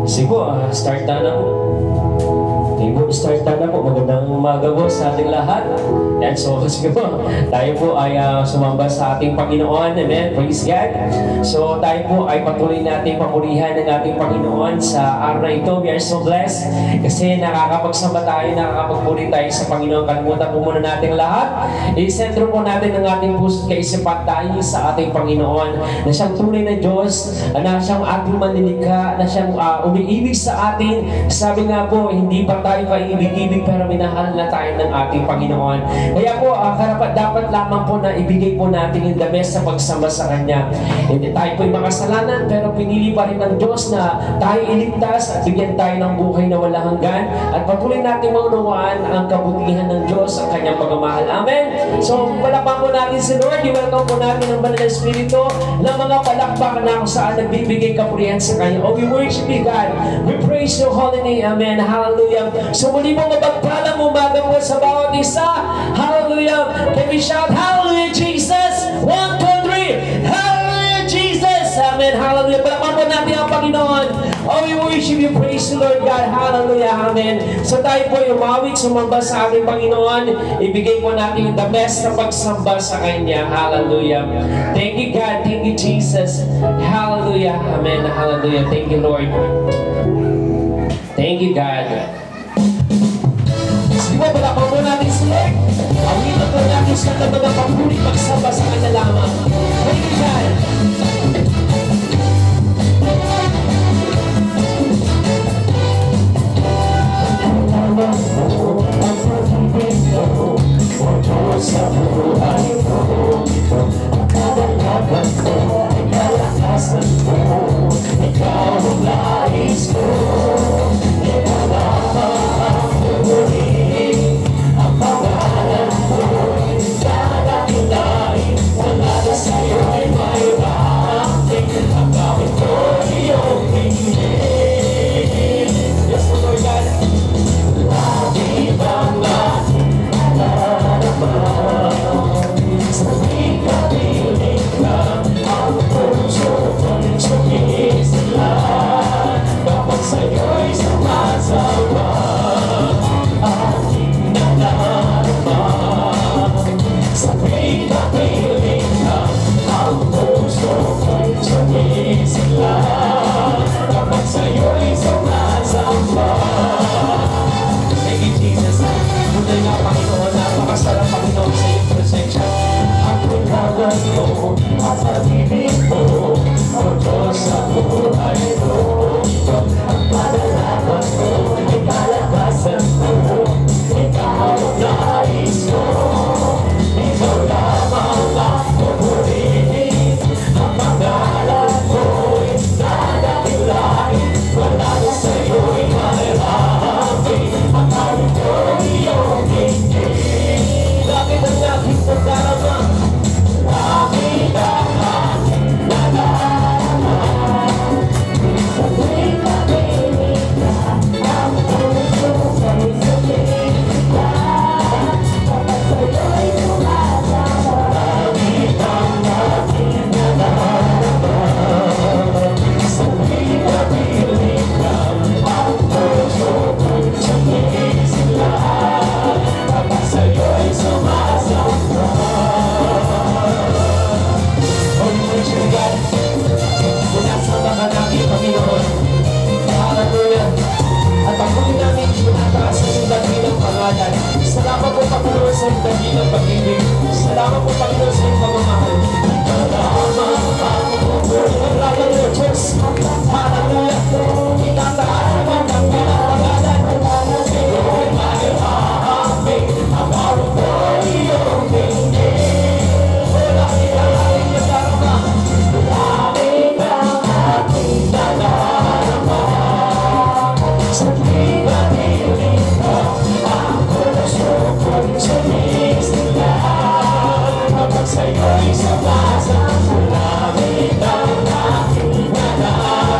Sige po, start na po. Sige po, start na po. Magandang umaga po sa ating lahat. Yan, so sige po, tayo po ay sumamba sa ating Panginoon. Amen, praise God. So tayo po ay patuloy natin papurihan ng ating Panginoon sa araw na ito. We are so blessed kasi nakakapagsamba tayo, nakakapagpuri tayo sa Panginoon. Kalimutan po muna natin lahat. I-sentro po natin ang ating puso kaisipan tayo sa ating Panginoon na siyang tunay na Diyos, na siyang ating manilikha, na siyang umiibig sa atin. Sabi nga po, hindi pa tayo kaibig-ibig pero minahal na tayo ng ating Panginoon. Kaya po, dapat lamang po na ibigay po natin yung the best sa pagsamba sa Kanya. Hindi tayo po'y makasalanan pero pinili pa rin ng Diyos na tayo iligtas at bigyan tayo ng buhay na walang hanggan at patuloy natin maunawaan ang kabutihan ng Diyos ang Kanyang pagmamahal. Amen? So, palakpakan po natin si Lord. I-welcome po natin ang Banal na Espiritu ng mga palakpakan na kung saan nagbibigay kapurihan sa Kanya. Oh, we worship you, God. We praise your holy name. Amen. Hallelujah. So, muli po mapagpalang umaga po sa bawat isa. Hallelujah. Can we shout, Hallelujah, Jesus? 1, 2, 3. Hallelujah, Jesus. Amen. Hallelujah. Palakpakan po natin ang Panginoon. Oh, we worship you. Praise the Lord God. Hallelujah. Amen. So tayo po umawit, sumamba sa ating Panginoon. Ibigay po natin yung the best na pagsamba sa Kanya. Hallelujah. Thank you, God. Thank you, Jesus. Hallelujah. Amen. Hallelujah. Thank you, Lord. Thank you, God. Sige po, palakpakan po natin si Lord. Awitan po natin sa mga papuri pagsamba sa Kanya lamang. Thank you, God. Ang pag-ibig mo, o sa buhay ko, ang kadalagan ko, ay kalakasan ko, ikaw ang nais ko, ikaw lamang ang pumuli, ang pangalan ko, dadakilain, wala na sa'yo ay may rating, ang gawin ko iyong hindi. Yes, Lord God. Lagi bang ating nalalaman sa di kapiling ka ang puso kong sumisiglan kapag sa'yo'y sumasama ating nalalaman sa di kapiling ka ang puso kong sumisiglan kapag sa'yo'y sumasama. Jesus, tunay nga Panginoon, napakasarap Panginoon sa iyong presensya. Ang pagkagan mo, ang pag-ibig mo, o Diyos sa buhay mo, ang padalaman mo, ang kalakasan mo, ikaw ang nais mo, ikaw lamang ang pumuli, ang pangalan mo, dadakilain, wala na sa'yo'y mahirapi. Ang tawag ko iyong hindi. Bakit ang aking pagdarama? Bakit ang aking nalalaman? Sa tuwing nakinig ka, ang puso ko'y sumisiglan kapag sa'yo'y sumasama. Bakit ang aking nalalaman? Sa tuwing nakinig ka, ang puso ko'y sumisiglan kapag sa'yo'y sumasama. O worship God, sinasama ka namin, Panginoon. Hallelujah. At pagkuhin namin, pinataas sa iyong dakilang pangalan. Salamat po, Panginoon, sa iyong dakilang pag-ibig. Salamat po, Panginoon, sa iyong pagmamahal. Salamat ang Hallelujah, Diyos. Hallelujah. Itataas naman ang pinakapangalan. Sa'yo'y mahirami ang araw ko iyong hindi. Langit ang aking nadarama, langit ang aking nadarama. Sa tuwing nakinig ka, ang puso ko'y sumisiglan kapag sa'yo'y sumasama. Langit ang aking nadarama.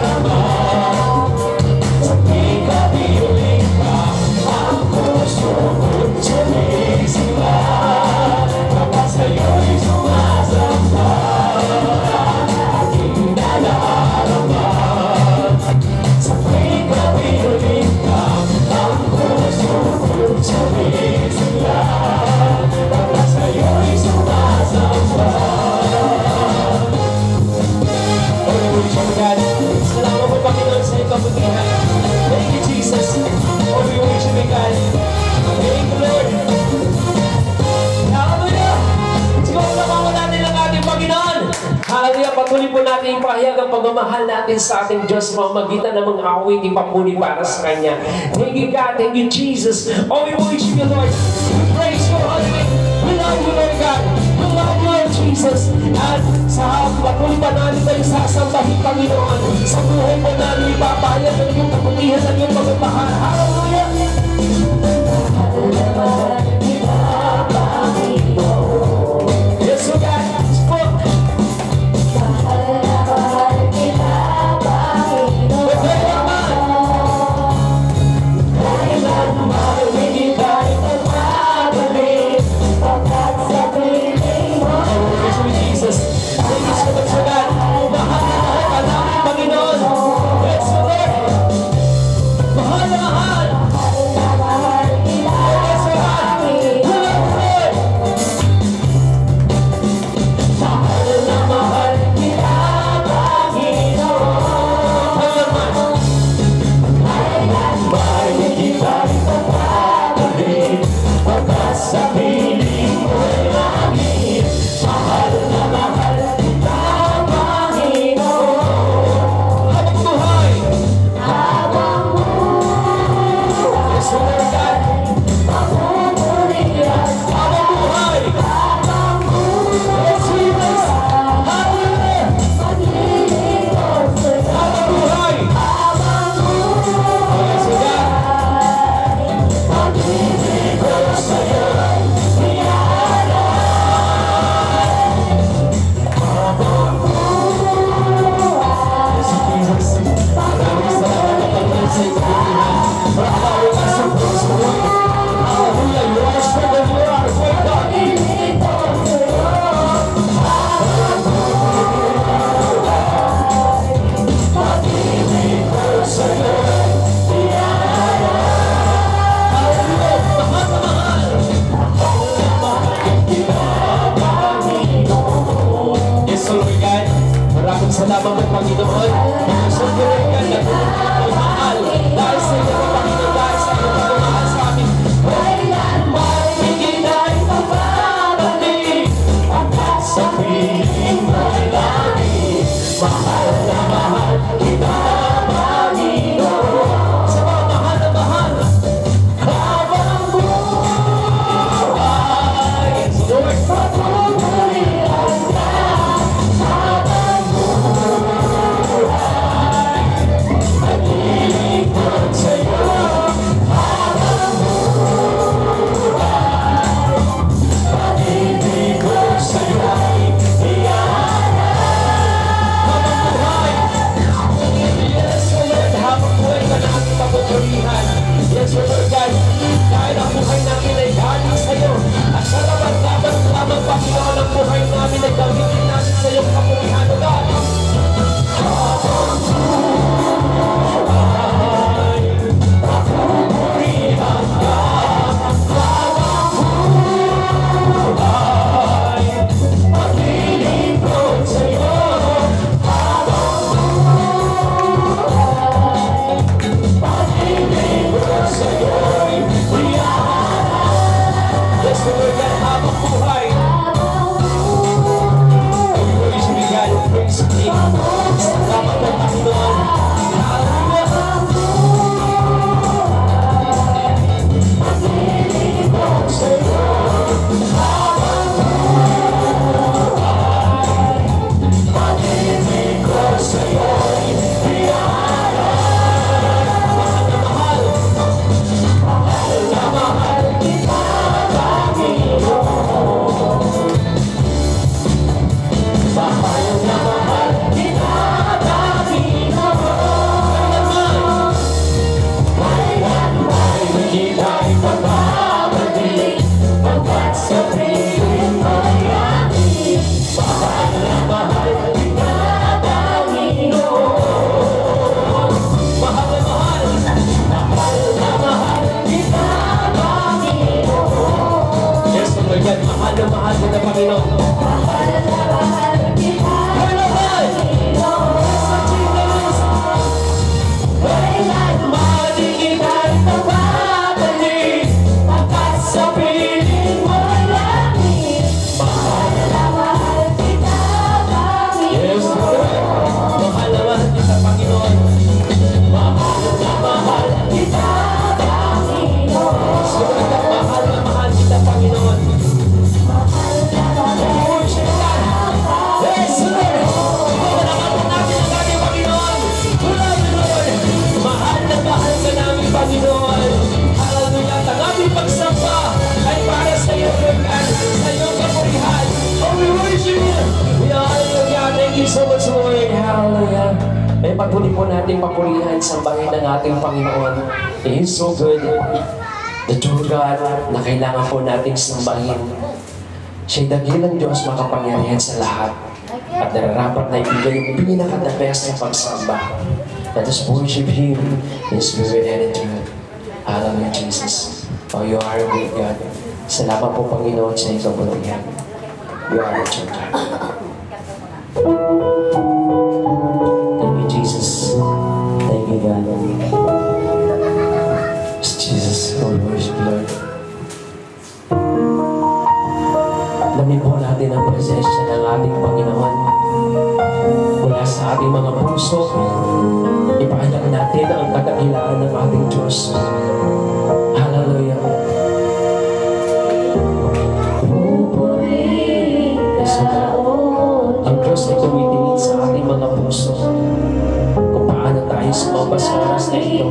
kabutihan. Thank you, Jesus. Oh, we worship you, God. Thank you, Lord. Hallelujah! Siguro naman natin ang ating Panginoon. Hallelujah! Patuloy po natin ipahayag ang pagmamahal natin sa ating Diyos, mamagitan ng mga awit ipapuni para sa Kanya. Thank you, God. Thank you, Jesus. Oh, we worship you, Lord. We praise your holy name. We love you, Lord God. We love you, Lord Jesus. At sa patuloy pa natin tayo sasambahin, Panginoon. Sa buhay po natin ipapahayag ang iyong kabutihan ng iyong pagmamahal. Hallelujah! Yes, oh God. Salamat po, Panginoon. Sa Panginoon ka na mahal. Dahil sa iyo, Panginoon, dahil sa iyo, mahal sa amin. Kailanman hindi tayo mapapabalik. Pagkat sa piling mo'y langit. Mahal na mahal kita, Panginoon. Sa mga mahal na mahal, habang buhay. Lord, patuloy ang patuloy po natin papurihan, sambahin ng ating Panginoon. He is so good. The true God na kailangan po nating sambahin. Siya'y dakilang Diyos makapangyarihan sa lahat. At nararapat na ibigay yung pinaka-the best na pagsamba. Let us worship Him in spirit and in truth. Hallelujah, Jesus. Oh, you are a great God. Salamat po, Panginoon, sa iyong kabutihan. You are a true God. Thank you, Jesus. Thank you, God. Jesus, oh, worship, Lord. Lamin po natin ang presensya ng ating Panginoon. Mula sa ating mga puso, ipakita natin ang kadakilaan ng ating Diyos. Hallelujah. Yes, ang Diyos ay tumitingin sa ating mga puso kung paano tayo sumamba sa oras na ito.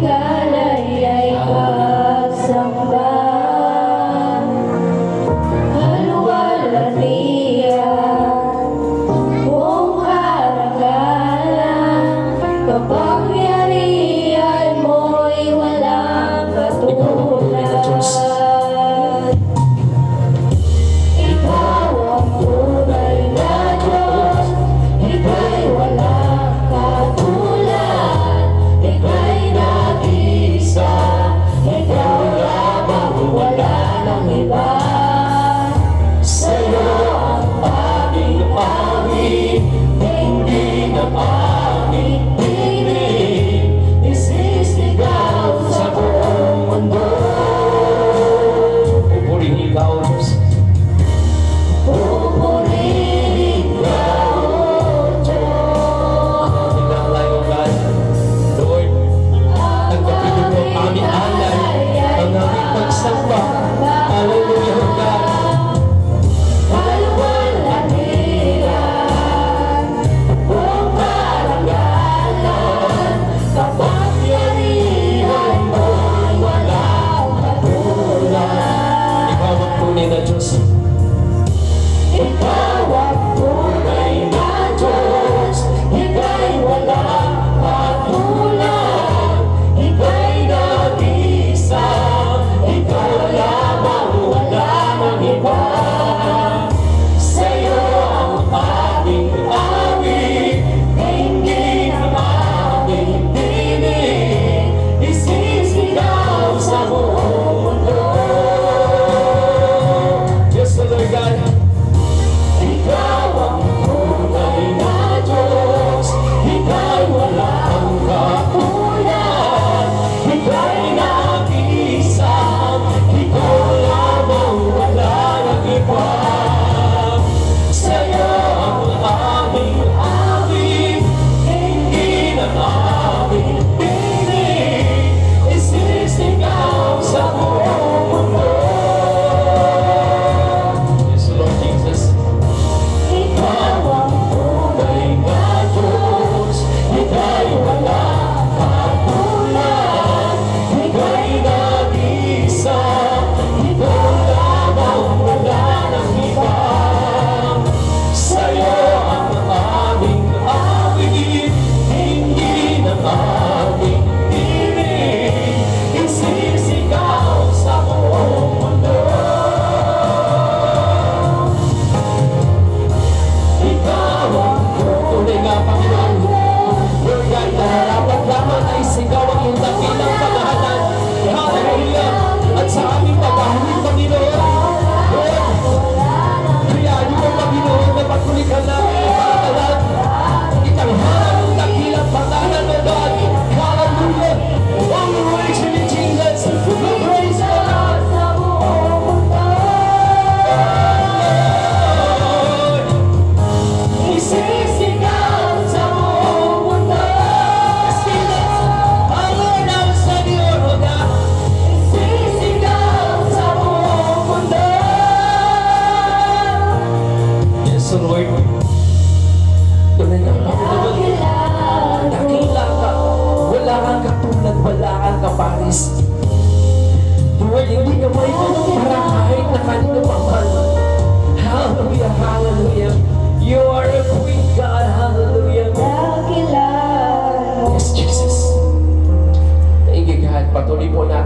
You are a great God, hallelujah.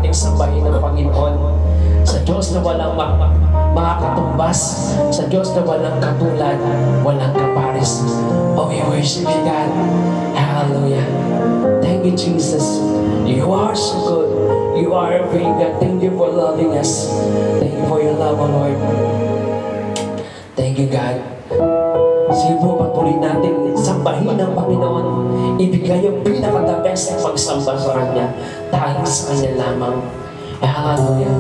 nating sambahin ng Panginoon. Sa Diyos na walang makakatumbas, sa Diyos na walang katulad, walang kapares. Oh, we worship you, God. Hallelujah. Thank you, Jesus. You are so good. You are a great God. Thank you for loving us. Thank you for your love, oh Lord. Thank you, God. Sige po, patuloy natin sambahin ng Panginoon. Ibigay yung pinaka-the best na pagsamba sa Kanya. Dahil sa Kanya lamang. Hallelujah.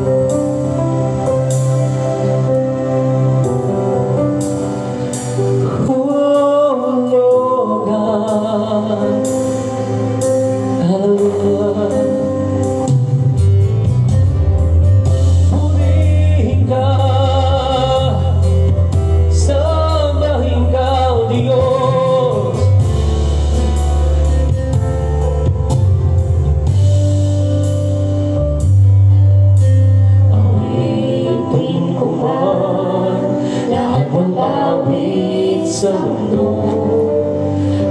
Sa mundo,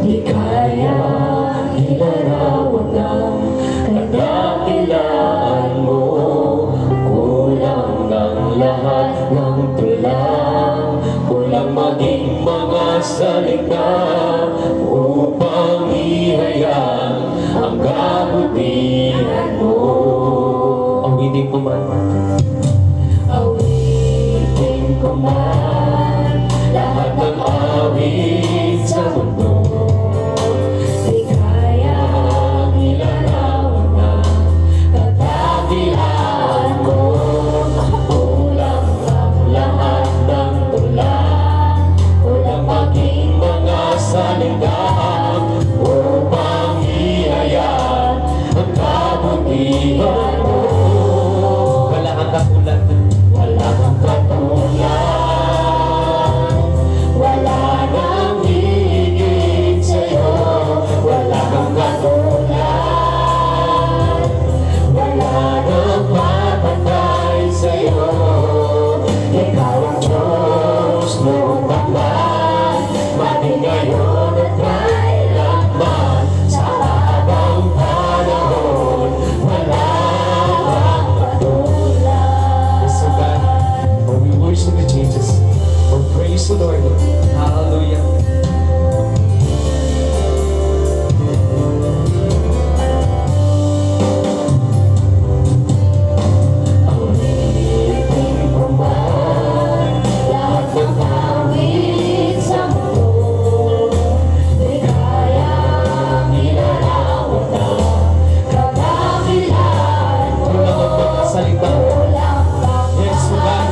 di kaya ilarawan ang kadakilaan mo. Kulang ang lahat ng tulang, kulang maging mga salita upang ihayag ang kabutihan mo. Awitin ko man. Awitin ko man lahat ng awit sa mundo, di kaya ilarawan ang kadakilaan mo. Kulang ang lahat ng tulang, kulang maging mga salita upang ihayag ang kabutihan mo. Wala kang katulad. Wala kang katulad. Wala nang higit sa'yo, wala kang katulad, wala nang mapatay sa'yo. Ikaw ang Diyos noong baklan, maging ngayon at kailanman. Sa habang panahon, wala kang katulad. So God, for we worship you, Jesus. For praise the Lord. Hallelujah. Awitin ko man lahat ng awit sa mundo, di kaya ilarawan ang kadakilaan mo. Kulang ang mga salita. Kulang ang Yes, so God,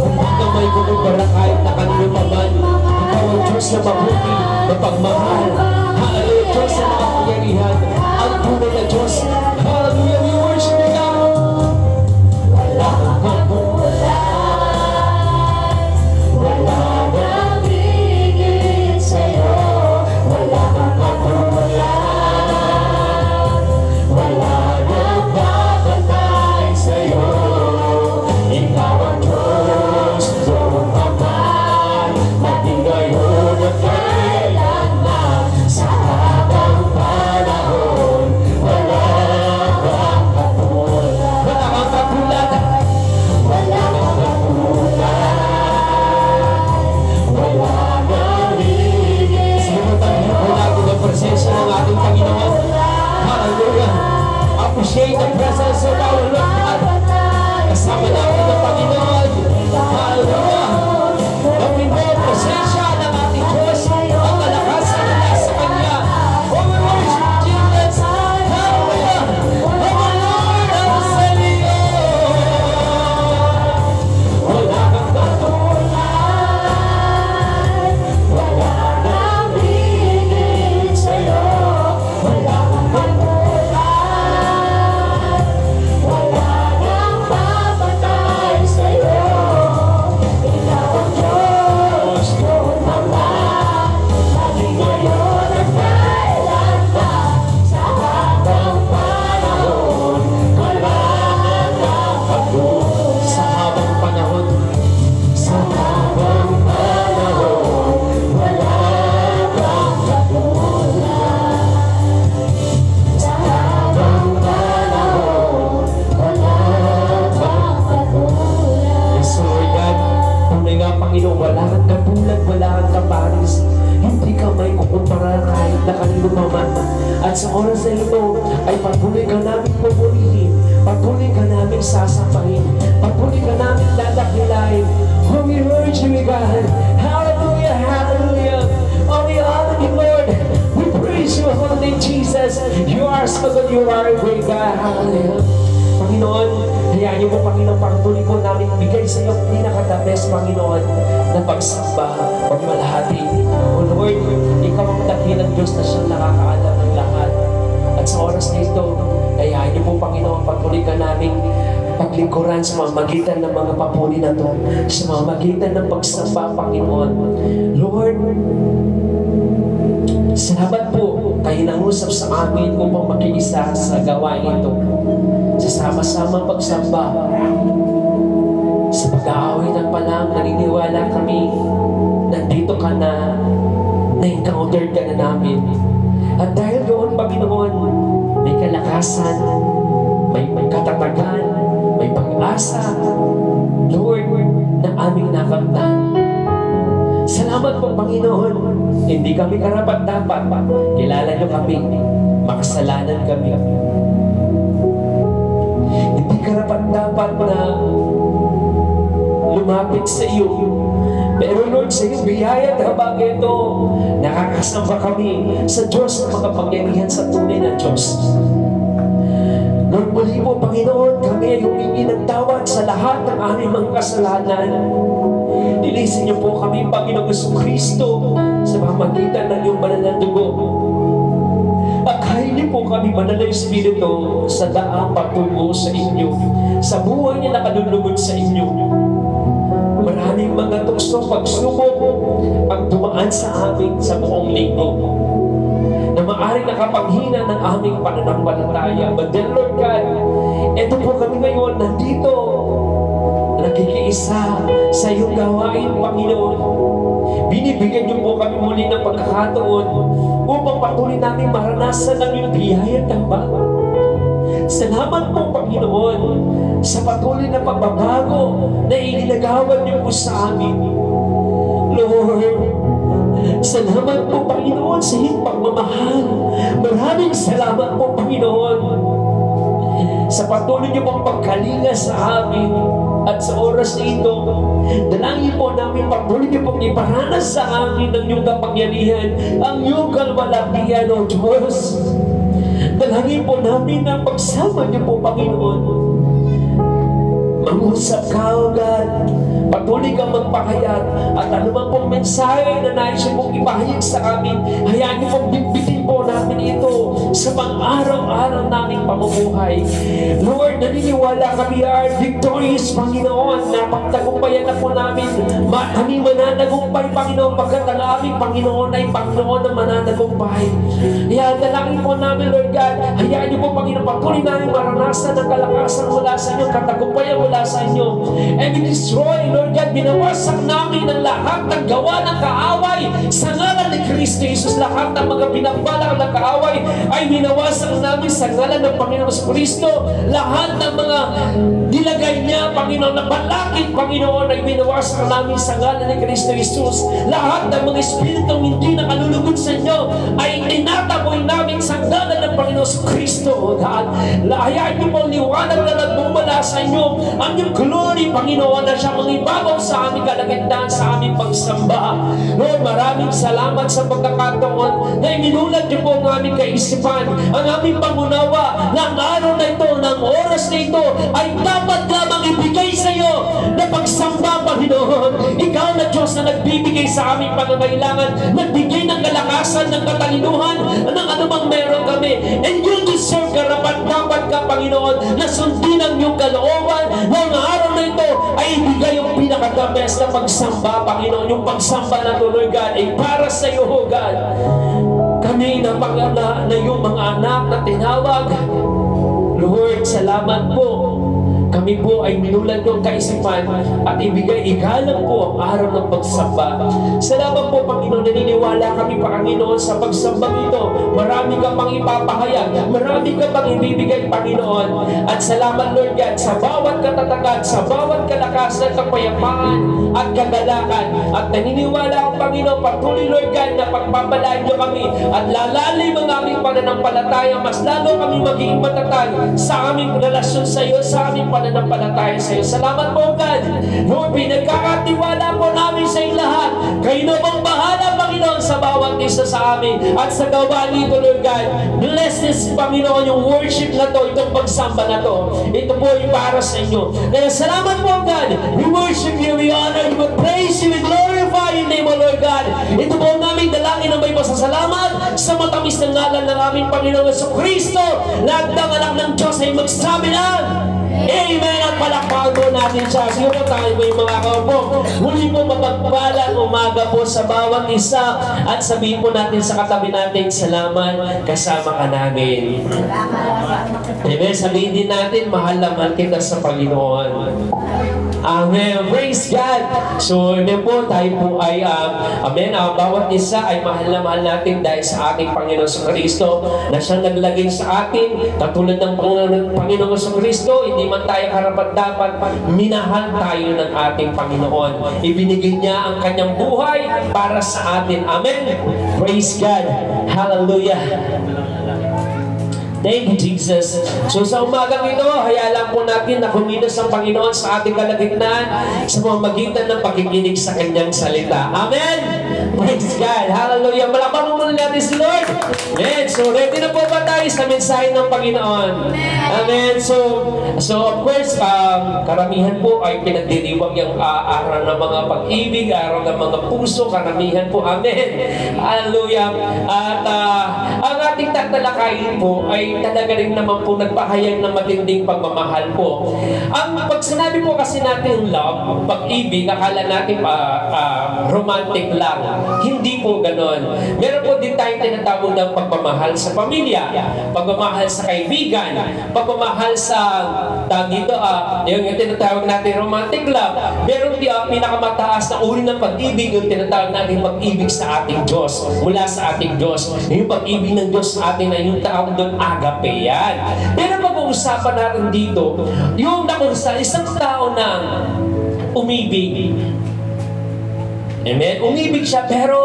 hindi ka may kumubara kahit na kanino pa man. Ikaw ang Diyos na mabuti, mapagmahal. Hallelujah, Diyos na makapangyarihan. Ang tunay na Diyos. Hallelujah, we worship you, God. wala kang katulad, wala nang higit sa'yo, wala kang katulad, wala nang papatay sa'yo. Ikaw ang Diyos, noong baklan, maging ngayon at kailanman. Sa habang panahon, wala kang katulad. Wala kang katulad. Wala kang katulad, wala nang higit. Sinunod po natin ang presensya ng ating Panginoon. Hallelujah. Appreciate the presence of our Lord God. Kasama natin ang Panginoon. Hallelujah. Gawin mo ang presensya ng ating Diyos. Ang kalakasan na nasa Kanya. Oh, we worship Jesus. Hallelujah. Our Lord, ang salio. Wala kang katulad, wala nang higit sa'yo. Wala kang katulad, wala nang papatay man. At sa oras na ito ay patuloy ka namin pupurihin, patuloy ka namin sasampahin, patuloy ka namin dadakilain. Oh, we urge you, God. Hallelujah, hallelujah. Oh, we honor you, Lord. We praise you, holy name, Jesus. You are so good, you are a great God. Hallelujah. Panginoon, hayaan niyo po, Panginoon, patuloy po namin bigay sa iyo pinaka-the best, Panginoon, na pagsamba, pagmalahati. O Lord, ikaw ang dakilang Diyos na siyang nakakaalam ng lahat. At sa oras na ito, hayaan niyo po, Panginoon, patuloy ka namin paglingkuran sa mamagitan ng mga papuri na to, sa mamagitan ng pagsamba, Panginoon. Lord, salamat po kayo nangusap sa amin upang makiisa sa gawain ito. Sa sama-sama pagsamba, sa pag-aaway ng palang, naniniwala kami, nandito ka na, na-encounter ka na namin. At dahil doon, Panginoon, may kalakasan, may katatagan, may pag-asa, Lord, na aming nakamtan. Salamat po, Panginoon. Hindi kami karapat-dapat. Kilala niyo kami. Makasalanan kami. Hindi karapat-dapat na lumapit sa iyo. Pero Lord, sa iyong biyaya at habang ito, nakakasamba kami sa Diyos na makapangyarihan sa tunay na Diyos. Lord, muli po, Panginoon, kami ay humingi ng tawad sa lahat ng aming mga kasalanan. Nilisin niyo po kami, Panginoong Jesucristo, sa pamagitan ng iyong banal na dugo. Akayin niyo po kami, Banal na Espiritu, sa daang patungo sa inyo, sa buhay niya nakalulugod sa inyo. Maraming mga tukso, pagsubok ang dumaan sa amin sa buong linggo, na maaaring nakapaghina ng aming pananampalataya. But then, Lord God, eto po kami ngayon, nandito, nakikiisa sa iyong gawain, Panginoon. Binibigyan niyo po kami muli ng pagkakataon upang patuloy namin maranasan ang iyong biyaya at tambal. Salamat po, Panginoon, sa patuloy na pagbabago na ininagawan niyo po sa amin. Lord, salamat po, Panginoon, sa iyong pagmamahal. Maraming salamat po, Panginoon, sa patuloy niyo pong pagkalinga sa amin. At sa oras na ito, dalangin po namin patuloy niyo pong iparanas sa amin ang iyong kapangyarihan, ang iyong kalwalhatian, O Diyos. Dalangin po namin na pagsama niyo po, Panginoon. Mangusap ka, O God. Patuloy kang magpahayag. At anumang pong mensahe na nais niyo pong ipahayag sa amin, hayaan niyo pong bigbitin po namin ito sa pang-araw-araw naming pamumuhay. Lord, naniniwala kami are victorious, Panginoon, na pagtagumpayan na po namin. Kami mananagumpay, Panginoon, pagkat ang aming Panginoon ay Panginoon na mananagumpay. Kaya dalangin po namin, Lord God, hayaan niyo po, Panginoon, patuloy namin maranasan ang kalakasan mula sa inyo, katagumpayan mula sa inyo. And we destroy, Lord God, binawasak namin ang lahat ng gawa ng kaaway sa ngalan ni Kristo Jesus. Lahat ng mga pinagbalak ng kaaway ay binawasak namin sa ngalan ng Panginoon Kristo. Lahat ng mga nilagay niya, Panginoon, na balakid, Panginoon, ay binawasak namin sa ngalan ni Kristo Jesus. Lahat ng mga espiritong hindi nakalulugod sa inyo ay tinataboy namin sa ngalan ng Panginoon Kristo. God, hayaan niyo pong liwanag na nagbumula sa inyo ang iyong glory, Panginoon, na siya mangibabaw sa aming kalagitnaan, sa aming pagsamba. Lord, maraming salamat sa pagkakataon na iminulad niyo po ang aming kaisipan, ang aming pangunawa ng araw na ito, ng oras na ito, ay dapat lamang ibigay sa iyo na pagsamba, Panginoon. Ikaw na Diyos na nagbibigay sa aming pangangailangan, nagbigay ng kalakasan, ng katalinuhan, ng anumang meron kami. And you deserve karapat-dapat ka, Panginoon, na sundin ang iyong kalooban ng araw na ito ay ibigay yung pinaka-the best na pagsamba, Panginoon. Yung pagsamba na tuloy, God, ay para sa iyo, God. Kami na iyong mga anak na tinawag, Lord, salamat po. kami po ay minulan ng kaisipan at igalang po ang araw ng pagsamba. Salamat po, Panginoon, naniniwala kami, Panginoon, sa pagsambang ito. Marami ka pang ipapahayag, marami ka pang ibibigay, Panginoon. At salamat, Lord God, sa bawat katatagan, sa bawat kalakasan, kapayapaan at kagalakan. At naniniwala ako, Panginoon, patuloy, Lord God, na pagpapalaan niyo kami at lalalim ang aming pananampalataya. Mas lalo kami magiging matatag sa aming relasyon sa iyo, sa aming pananampalataya sa iyo. Salamat po, God. Lord, pinagkakatiwala po namin sa iyo lahat. Kayo na bang bahala, Panginoon, sa bawat isa sa amin at sa gawa nito, Lord God. Bless this, Panginoon, yung worship na to, itong pagsamba na to. Ito po ay para sa inyo. Kaya salamat po, God. We worship you, we honor you, we praise you, we glorify your name, O Lord God. Ito po ang aming dalangin na may pasasalamat sa matamis na ngalan ng aming Panginoon Jesucristo. Lahat ng anak ng Diyos ay magsabi ng Amen, at palakpakan po natin siya. Siguro tayo po yung mga kaupo. Muli po mapagpalang umaga po sa bawat isa at sabihin po natin sa katabi natin, salamat, kasama ka namin. Amen, sabihin din natin, mahal na mahal kita sa Panginoon. Amen. Praise God. So, amen po, tayo po ay, amen, bawat isa ay mahal na mahal natin dahil sa ating Panginoon sa Kristo na siyang naglagay sa atin, katulad ng Panginoon sa Kristo, hindi man tayo karapat-dapat, minahal tayo ng ating Panginoon. Ibinigay niya ang kanyang buhay para sa atin. Amen. Praise God. Hallelujah. Thank you, Jesus. So sa umagang ito, hayaan po natin na kumilos ang Panginoon sa ating kalagitnaan sa pamamagitan ng pakikinig sa Kanyang salita. Amen! Praise God! Hallelujah! Malakpan mo muna natin si Lord. Amen! So ready na po ba tayo sa mensahe ng Panginoon? Amen! So of course, karamihan po ay pinagdiriwang yung araw ng mga pag-ibig, araw ng mga puso, karamihan po. Amen! Hallelujah! At ang ating tatalakayin po ay talaga rin naman po nagpahayag ng matinding pagmamahal po. Ang pag sinabi po kasi natin love, pag-ibig, akala natin romantic lang. Hindi po ganon. Meron po din tayong tinatawag ng pagmamahal sa pamilya, pagmamahal sa kaibigan, pagmamahal sa dito, yung tinatawag natin romantic love. Meron din pinakamataas na uri ng pag-ibig, yung tinatawag natin pag-ibig sa ating Diyos, mula sa ating Diyos. Yung pag-ibig ng Diyos sa atin ay yung tawag doon agape yan. Pero pag-uusapan natin dito, yung nakunsa, isang tao na umibig. Amen? Umibig siya pero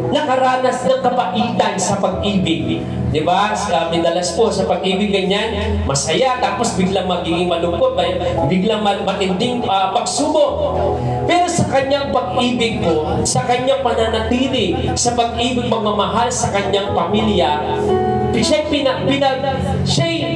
nakaranas ng kapaitan sa pag-ibig. Diba? Madalas po sa pag-ibig ganyan, masaya, tapos biglang magiging malungkot, biglang matinding pagsubok. Pero sa kanyang pag-ibig po, sa kanyang pananatili, sa pag-ibig magmamahal sa kanyang pamilya, siya'y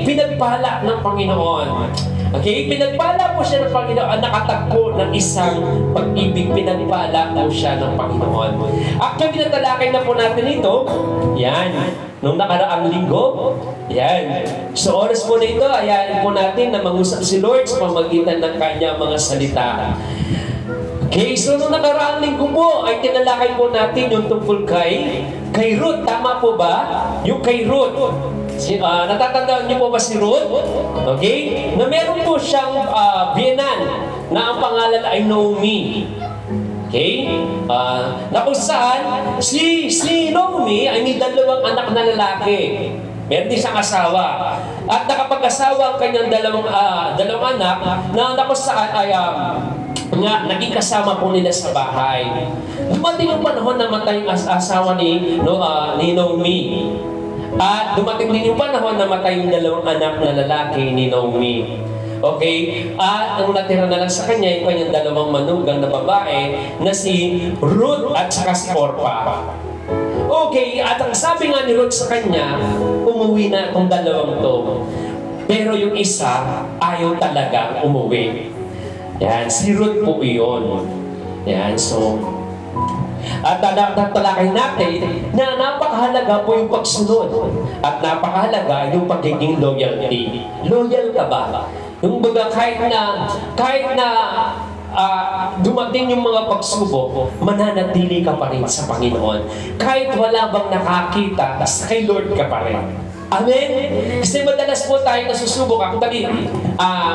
pinagpala ng Panginoon. Okay? Pinagpala po siya ng Panginoon, nakatagpo ng isang pag-ibig, pinagpala po siya ng Panginoon. Actually, natalakay na po natin ito. Yan. Nung nakaraang linggo. Yan. So, oras po na ito, ayain po natin na mangusap si Lord sa pamagitan ng kanya mga salita. Okay, so nung nakaraang linggo po, ay tinalakay po natin yung tungkol kay Ruth. Tama po ba? Yung kay Ruth. Natatandaan niyo po ba si Ruth? Okay? Na meron po siyang biyenan na ang pangalan ay Naomi. Okay? Na kung saan, si Naomi ay may dalawang anak na lalaki. Meron din siyang asawa. At nakapag-asawa ang kanyang dalawang anak na kung saan ay nga naging kasama po nila sa bahay. Dumating yung panahon na matay ang asawa ni Naomi. At dumating din yung panahon na matay yung dalawang anak na lalaki ni Naomi. Okay? At ang natira na lang sa kanya yung kanyang dalawang manugang na babae na si Ruth at saka si Orpah. Okay, at ang sabi nga ni Ruth sa kanya, umuwi na itong dalawang to. Pero yung isa, ayaw talaga umuwi. Yan, si Ruth po iyon. Yan, so, at tatalakay natin na napakahalaga po yung pagsunod. At napakahalaga yung pagiging loyalty. Loyal ka ba? Yung baga kahit na dumating yung mga pagsubok, mananatili ka pa rin sa Panginoon. Kahit wala bang nakakita, kay Lord ka pa rin. Amen? Kasi madalas po tayo nasusubok. Actually,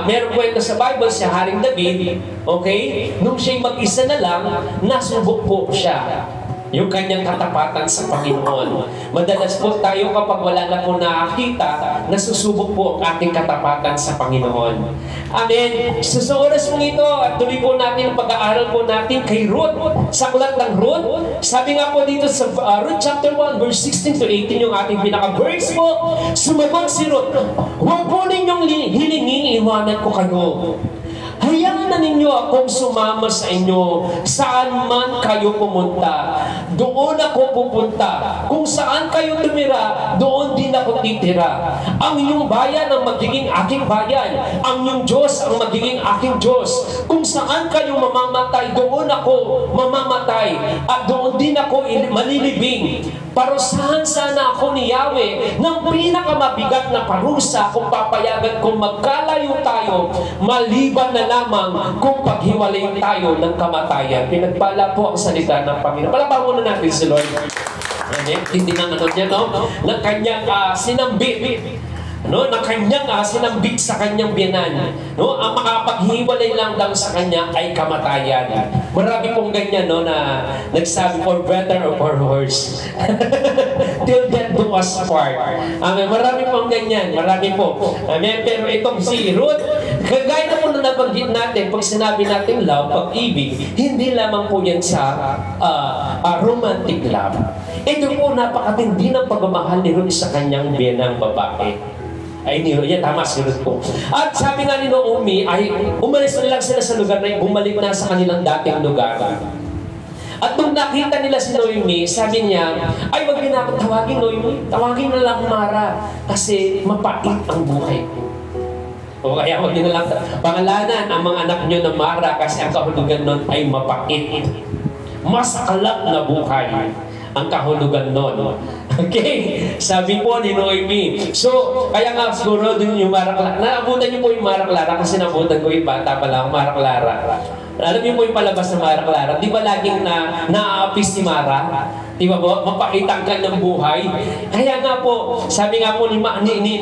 meron kwento sa Bible si Haring David, okay? Nung siya'y mag-isa na lang, nasubok po siya. Yung kanyang katapatan sa Panginoon. Madalas po tayo kapag wala na po nakakita, nasusubok po ang ating katapatan sa Panginoon. Amen. So, sa oras mong ito, at tuloy po natin ang pag-aaral po natin kay Ruth. Sa aklat ng Ruth, sabi nga po dito sa Ruth chapter 1, verse 16 to 18, yung ating pinaka-verse po, sumagot si Ruth, huwag po ninyong hilingin, iwanan ko kayo. Hayaan na ninyo akong sumama sa inyo saan man kayo pumunta. Doon ako pupunta. Kung saan kayo tumira, doon din ako titira. Ang inyong bayan ang magiging aking bayan. Ang inyong Diyos ang magiging aking Diyos. Kung saan kayo mamamatay, doon ako mamamatay. At doon din ako malilibing. Parusahan sana ako ni Yahweh ng pinakamabigat na parusa kung papayagan kung magkalayo tayo, maliban na lamang kung paghiwalay tayo ng kamatayan. Pinagpala po ang salita ng Panginoon. Palapang muna natin si Lord. Hindi na ano niya, no? Ng kanyang sinambit. No, na kanyang sinambit sa kanyang biyanan. No, ang makapaghiwalay lang sa kanya ay kamatayan. Marami pong ganyan, no, na nagsabi for better or for worse. Till death do us part. Amen. Marami pong ganyan, marami po. Amen. Pero itong si Ruth, kagaya na po na nabanggit natin, pag sinabi natin love, pag-ibig, hindi lamang po yan sa romantic love. Ito po napakatindi ng pagmamahal ni Ruth sa kanyang biyanang babae. Ay, yan, tama, sinunod po. At sabi nga ni Naomi, ay umalis na lang sila sa lugar na bumalik na sa kanilang dating lugar. At nung nakita nila si Naomi, sabi niya, ay, wag na ako tawagin Naomi, tawagin na lang Mara, kasi mapait ang buhay ko. O kaya wag na lang pangalanan ang mga anak nyo na Mara, kasi ang kahulugan nun ay mapait. Mas alak na buhay ang kahulugan nun. Okay? Sabi po ni Noemi. So, kaya nga siguro dun yung Mara Clara. Naabutan niyo po yung Mara Clara kasi nabutan ko yung bata pala ang Mara Clara. Alam niyo po yung palabas ng Mara Clara. Di ba laging naaapis si Mara? Di ba po? Mapakitang ka ng buhay. Kaya nga po, sabi nga po ni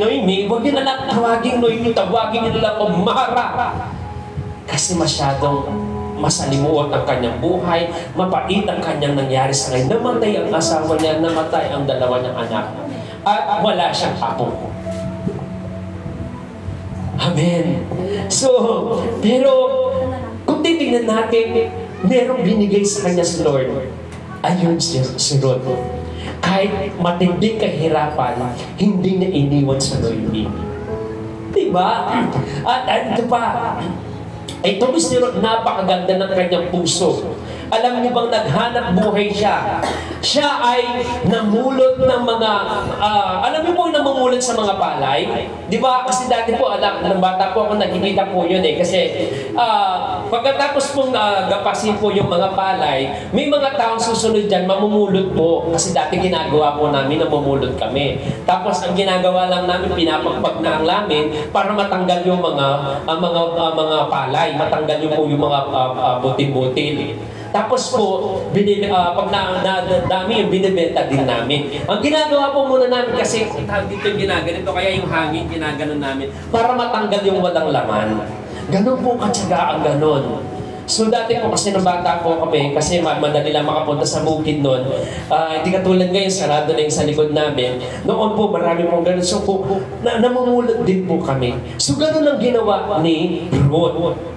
Noemi, huwag niyo na lang tawagin Noemi, tawagin niyo na lang o Mara. Kasi masyadong masalimuot ang kanyang buhay, mapait ang kanyang nangyari sa kanya. Namatay ang asawa niya, namatay ang dalawa niyang anak. At wala siyang apo. Amen. So, pero kung titignan natin, merong binigay sa kanya si Lord. Ayun si Ruth. Kahit matinding kahirapan, hindi niya iniwan sa Noemi. Diba? At ito pa, ay ito si Ruth, napakaganda ng kanyang puso. Alam niyo bang naghanap buhay siya? Siya ay namulot ng mga, alam niyo po namumulot sa mga palay? Di ba? Kasi dati po, ng bata po ako nakikita po yun eh. Kasi pagkatapos pong gapasin po yung mga palay, may mga taong susunod dyan, mamumulot po. Kasi dati ginagawa po namin, namumulot kami. Tapos ang ginagawa lang namin, pinapagpag na ang lamin para matanggal yung mga palay. Matanggal yung po yung mga butil-butil. Tapos po, pag dami yung binibenta din namin. Ang ginagawa po muna namin kasi dito yung ginaganito, kaya yung hangin ginaganon namin para matanggal yung walang laman. Ganon po katsaga ang ganon. So dati po kasi nung bata po kami, kasi madali lang makapunta sa bukid noon, hindi katulad ngayon, sarado na yung sa likod namin. Noon po, marami pong ganon. So po, namumulot din po kami. So ganon ang ginawa ni Ruth.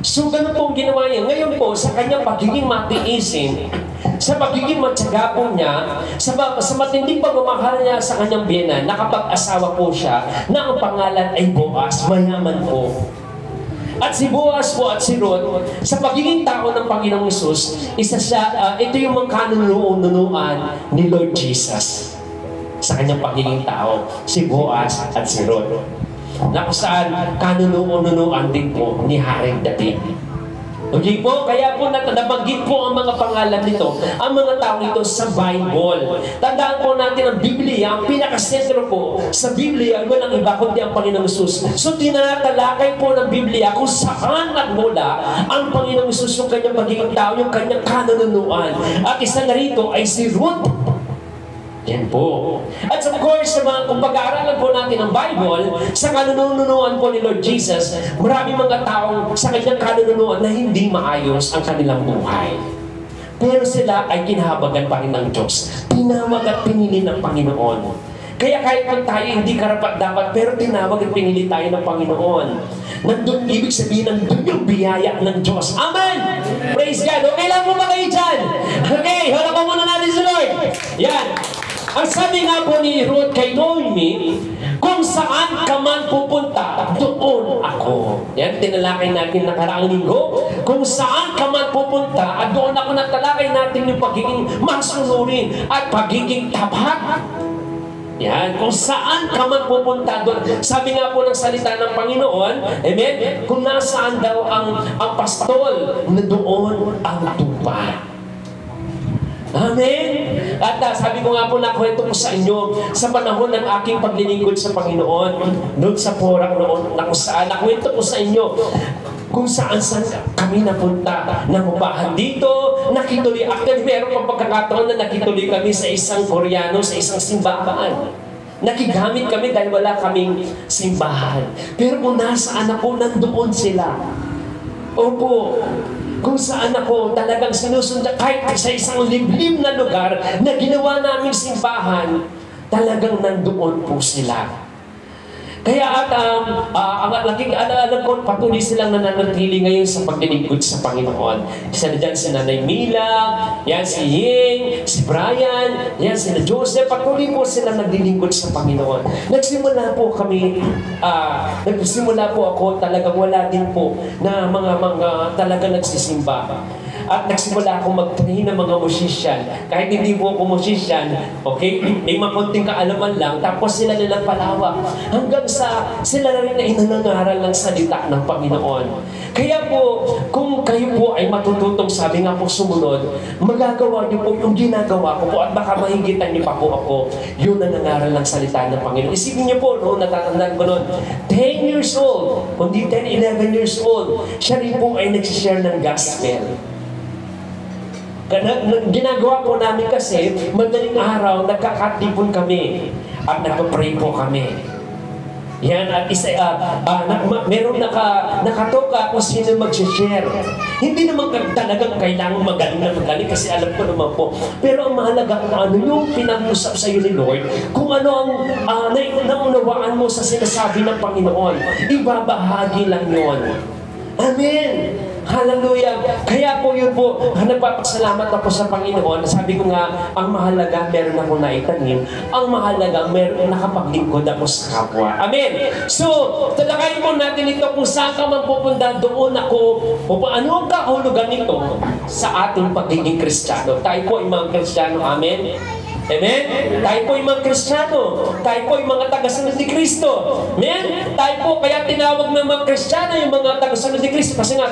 So, ganun po ang ginawa niya. Ngayon po, sa kanyang pagiging matiisin, sa pagiging matyaga po niya, sa matinding pagmamahal niya sa kanyang biyenan, nakapag-asawa po siya na ang pangalan ay Boaz, mayaman po. At si Boaz po at si Ruth, sa pagiging tao ng Panginoong Hesus, ito yung mga kanunuan ni Lord Jesus sa kanyang pagiging tao, si Boaz at si Ruth. Na kung saan kanunuan din po ni Haring David. Okay po? Kaya po nabanggit po ang mga pangalan nito, ang mga taong ito sa Bible. Tandaan po natin ang Biblia, ang pinakasentro po sa Biblia, walang iba kundi ang Panginoong Hesus. So tinatalakay po ng Biblia kung saan nagmula ang Panginoong Hesus, yung kanyang pagiging tao, yung kanyang kanunuan. At isa na rito ay si Ruth. Yan po. At of course, kung pag-aaralan po natin ang Bible, sa kanununuan po ni Lord Jesus, maraming mga taong sa kanyang kanununuan na hindi maayos ang kanilang buhay. Pero sila ay kinahabagan pa rin ng Diyos. Tinawag at pinili ng Panginoon. Kaya kahit kung tayo hindi karapat-dapat, pero tinawag at pinili tayo ng Panginoon. Nandun, ibig sabihin, nandun yung biyaya ng Diyos. Amen! Praise God! Okay lang po ba kayo dyan? Okay, halakan muna natin si Lord. Yan. Ang sabi nga po ni Ruth kay Naomi, kung saan ka man pupunta, doon ako. Yan, tinalakay natin nakaraang linggo. Kung saan ka man pupunta, at doon ako natalakay natin yung pagiging masunurin at pagiging tapat. Yan, kung saan ka man pupunta doon. Sabi nga po ng salita ng Panginoon, amen, kung nasaan daw ang pastol, na doon ang tupa. Amen? At sabi ko nga po, nakwento ko sa inyo sa panahon ng aking paglilingkod sa Panginoon, doon sa Porac noon, nakwento ko sa inyo kung saan kami napunta. Nangupahan dito, nakituloy. Actually, meron pang pagkakataon na nakituloy kami sa isang Koreano, sa isang simbahan. Nakigamit kami dahil wala kaming simbahan. Pero kung nasaan ako, nandoon sila. Opo. Kung saan ako talagang sinusundan, kahit sa isang liblib na lugar na ginawa naming simbahan, talagang nandoon po sila. Kaya ang laking alam ko, patuloy silang nananatili ngayon sa paglilingkod sa Panginoon. Isa na dyan si Nanay Mila, yan si Ying, si Brian, yan si Joseph, patuloy po silang naglilingkod sa Panginoon. Nagsimula po ako, talagang wala din po na mga talaga nagsisimba. At nagsimula akong mag-train ng mga musician. Kahit hindi po ako musician, okay? May makunting kaalaman lang, tapos sila nilang palawak. Hanggang sa sila na rin ay nangangaral ng salita ng Panginoon. Kaya po, kung kayo po ay matututong, sabi nga po sumunod, magagawa niyo po yung ginagawa ko po at baka mahigitan niyo pa po ako yung nangangaral ng salita ng Panginoon. Isipin niyo po, noon, natatandaan ko noon, 10 years old, kundi 10, 11 years old, siya rin po ay nagsishare ng gospel. Ginagawa po namin kasi, madaling araw, nagkakatipon kami at nagpa-pray po kami. Yan, at meron nakatoka kung sino mag-share. Hindi naman talagang kailangan magaling na magaling kasi alam ko naman po. Pero ang mahalaga kung ano yung pinag-usap sa iyo ni Lord, kung ano ang naunawaan mo sa sinasabi ng Panginoon, ibabahagi lang yon. Amen! Hallelujah! Kaya po yun po, nagpapasalamat ako sa Panginoon. Sabi ko nga, ang mahalaga, meron ako naitanim. Ang mahalaga, meron nakapaglingkod ako sa kapwa. Amen! So, talakayin po natin ito kung saan ka man pupunta, doon ako. Ano ang kahulugan nito sa ating pagiging Kristiyano? Tayo po ay mga Kristiyano. Amen? Amen? Tayo po yung mga Kristiyano. Tayo po yung mga tagasunod ni Kristo. Amen? Tayo po, kaya tinawag ng mga Kristiyano yung mga tagasunod ni Kristo kasi nga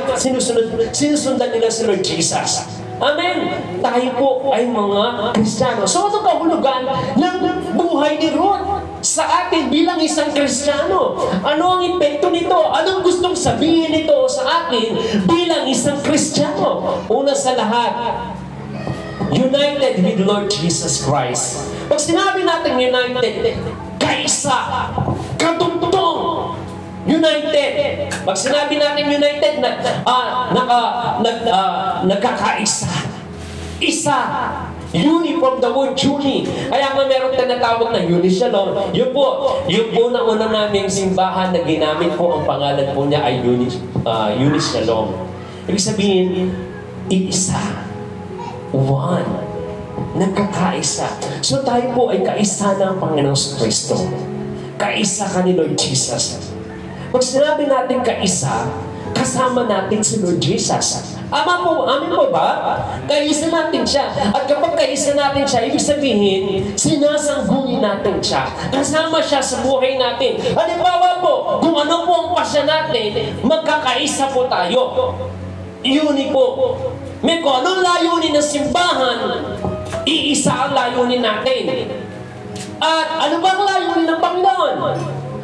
sinusundan nila si Lord Jesus. Amen? Tayo po ay mga Kristiyano. So, ano kahulugan ng buhay ni Ruth sa atin bilang isang Kristiyano? Ano ang epekto nito? Anong gustong sabihin nito sa atin bilang isang Kristiyano? Una sa lahat, united with Lord Jesus Christ. Pag sinabi natin united, kaisa, katutong, united. Pag sinabi natin united, nagkakaisa. Isa. Uni from the word uni. Kaya nga meron tinatawag na Unishalom. Yun po na una naming simbahan na ginamit po, ang pangalan po niya ay Unishalom. Ibig sabihin, iisa. One. Nagkakaisa. So tayo po ay kaisa ng Panginoong Kristo. Kaisa ka ni Lord Jesus. Pag sinabi natin kaisa, kasama natin si Lord Jesus. Amin po ba? Kaisa natin siya. At kapag kaisa natin siya, ibig sabihin, sinasangguni natin siya. Kasama siya sa buhay natin. Halimbawa po, kung ano po ang pasya natin, magkakaisa po tayo. Iyon po. May kung anong layunin ng simbahan, iisa ang layunin natin. At ano ba ang layunin ng Panginoon?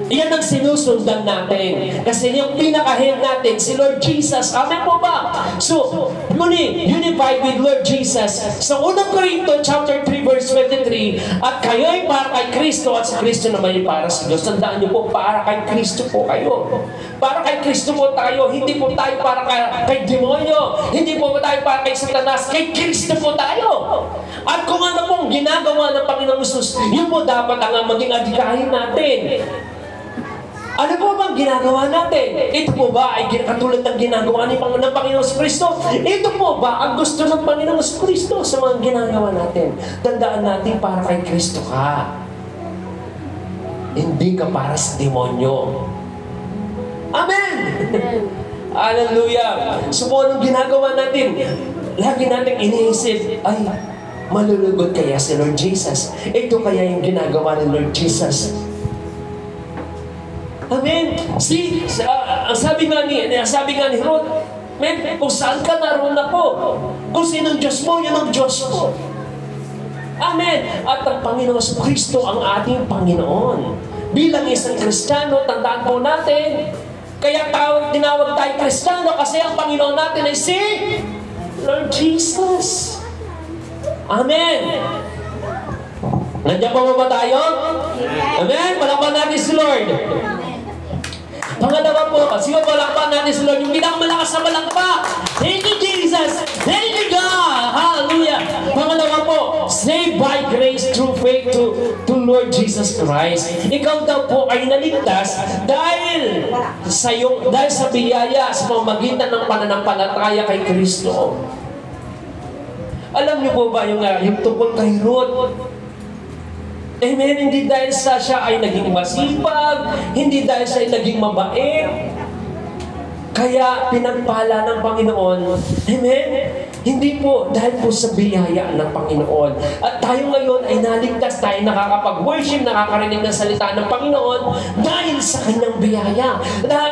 Iyan ang sinusundan natin. Kasi yung pinaka-head natin, si Lord Jesus. Amen po ba? So, muli, unified with Lord Jesus. Sa unang Corinto, chapter 3, verse 23, at kayo ay para kay Kristo at si Kristo naman ay para sa Diyos. Tandaan niyo po, para kay Kristo po kayo. Para kay Kristo po tayo. Hindi po tayo para kay demonyo. Hindi po tayo para kay Satanas. Kay Kristo po tayo. At kung ano pong ginagawa ng Panginoong Jesus, yun po dapat ang maging adikahin natin. Ano po bang ginagawa natin? Ito po ba ay katulad ng ginagawa ng Panginoong Kristo? Ito po ba ang gusto ng Panginoong Kristo sa mga ginagawa natin? Tandaan natin para kay Kristo ka. Hindi ka para sa demonyo. Amen! Hallelujah! So po anong ginagawa natin? Lagi natin iniisip, ay, malulugod kaya si Lord Jesus? Ito kaya yung ginagawa ni Lord Jesus? Amen. See, ang sabi nga ni Herod, men, kung saan ka naroon ako, kung sinong Diyos mo, yun ang Diyos ko. Amen. At ang Panginoon Kristo ang ating Panginoon. Bilang isang Kristiyano, tandaan po natin, kaya tinawag tayo Kristiyano kasi ang Panginoon natin ay si Lord Jesus. Amen. Nandiyan pa ba tayo? Amen. Palakpan natin si Lord. Pangalawa po, sige palakpan natin si Lord. Yung pinakamalakas na palakpak. Thank you, Jesus. Thank you, God. Hallelujah. Pangalawa po, saved by grace through faith to Lord Jesus Christ. Ikaw daw po ay naligtas dahil sa biyaya sa pamamagitan ng pananampalataya kay Kristo. Alam niyo po ba yung tungkol kay Ruth? Amen, hindi dahil siya ay naging masipag, hindi dahil siya ay naging mabait, kaya pinagpala ng Panginoon. Amen? Hindi po, dahil po sa biyaya ng Panginoon. At tayo ngayon ay naligtas, tayo nakakapag-worship, nakakarinig ng salita ng Panginoon dahil sa kanyang biyaya.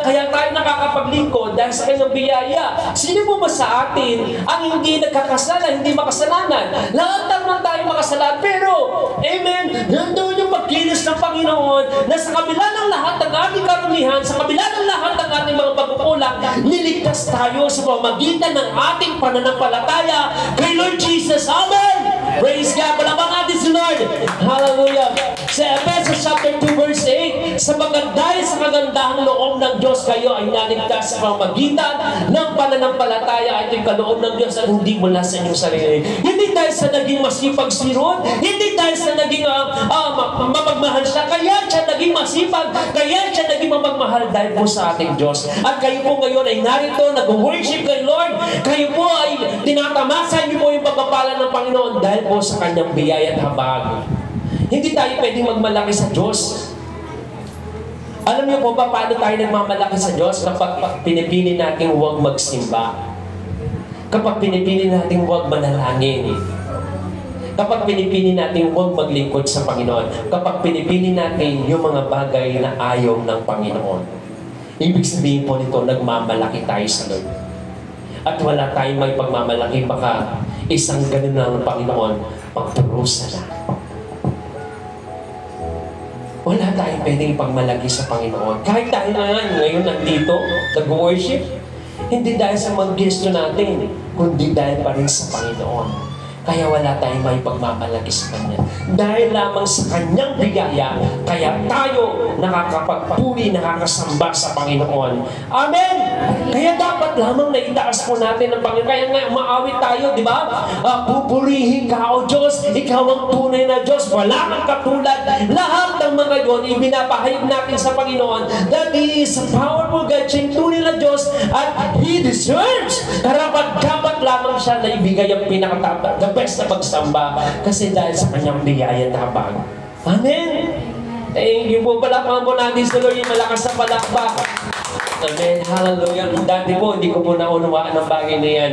Kaya tayo nakakapaglingkod dahil sa kanyang biyaya. Sino po ba sa atin ang hindi nagkakasala, hindi makasalanan? Lahat naman tayo makasalanan, pero, amen, nandoon yung pagkilos ng Panginoon na sa kabila ng lahat ng ating karumihan, sa kabila ng lahat ng ating mga pagkukulang, niligtas tayo sa pamamagitan ng ating pananampalataya kay Lord Jesus. Amen! Praise God! Palakpan natin si Lord! Hallelujah! Sa Ephesians chapter 2 verse 8, sapagkat dahil sa kagandahang loob ng Diyos kayo ay naligtas sa pamamagitan ng pananampalataya. Ito yung kaloob ng Diyos at hindi mula sa inyong sarili. Hindi dahil sa naging masipag si Ruth, hindi dahil sa naging mapagmahal siya, kaya siya naging masipag, kaya siya naging mapagmahal dahil po sa ating Diyos. At kayo po ngayon ay narito, nag-worship kay Lord, kayo po ay tinatamasa niyo po yung pagpapala ng Panginoon dahil po sa kanyang biyaya at habag. Hindi tayo pwedeng magmalaki sa Diyos. Alam niyo po ba paano tayo nagmamalaki sa Diyos? Kapag pinipili natin huwag magsimba. Kapag pinipili natin huwag manalangin. Kapag pinipili natin huwag maglingkod sa Panginoon. Kapag pinipili natin yung mga bagay na ayaw ng Panginoon. Ibig sabihin po nito, nagmamalaki tayo sa Lord. At wala tayong may pagmamalaki, baka isang ganun ng Panginoon, magparusa na. Wala tayong pwedeng pagmalaki sa Panginoon. Kahit tayo ngayon nandito, nag-worship, hindi dahil sa mag-gesto natin, kundi dahil pa rin sa Panginoon. Kaya wala tayong may pagmamalaki sa Kanya. Dahil lamang sa Kanyang biyaya, kaya tayo nakakapagpuri, nakakasamba sa Panginoon. Amen! Kaya dapat lamang na itaas po natin ng Panginoon. Kaya nga, maawit tayo, di ba? Pupurihin ka, O Diyos, Ikaw ang tunay na Diyos, wala kang katulad. Lahat ng mga yun, ibinapahayag natin sa Panginoon that He is a powerful God, siya tunay na Diyos, at He deserves. Karapat-dapat lamang siya na ibigay ang pinakatapat, best na pagsamba kasi dahil sa kanyang biyaya at habag. Amen! Thank you po. Palakpakan po natin sa Lord yung malakas na palakpak. Amen. Hallelujah. Dati po, hindi ko po naunawaan ang bagay na yan.